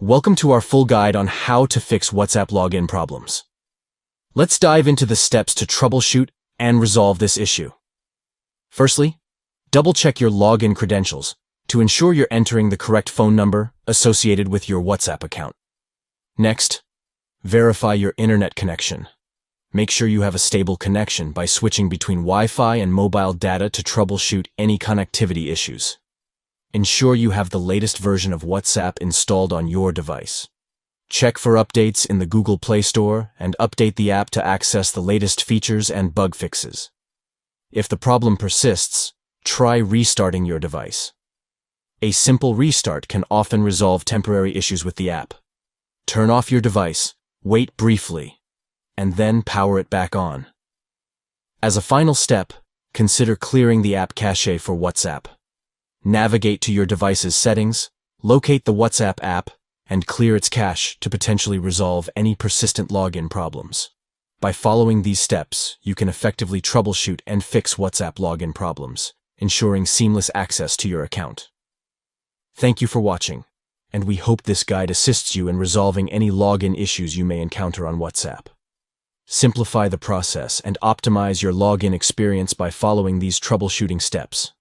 Welcome to our full guide on how to fix WhatsApp login problems. Let's dive into the steps to troubleshoot and resolve this issue. Firstly, double-check your login credentials to ensure you're entering the correct phone number associated with your WhatsApp account. Next, verify your internet connection. Make sure you have a stable connection by switching between Wi-Fi and mobile data to troubleshoot any connectivity issues. Ensure you have the latest version of WhatsApp installed on your device. Check for updates in the Google Play Store and update the app to access the latest features and bug fixes. If the problem persists, try restarting your device. A simple restart can often resolve temporary issues with the app. Turn off your device, wait briefly, and then power it back on. As a final step, consider clearing the app cache for WhatsApp. Navigate to your device's settings, locate the WhatsApp app, and clear its cache to potentially resolve any persistent login problems. By following these steps, you can effectively troubleshoot and fix WhatsApp login problems, ensuring seamless access to your account. Thank you for watching, and we hope this guide assists you in resolving any login issues you may encounter on WhatsApp. Simplify the process and optimize your login experience by following these troubleshooting steps.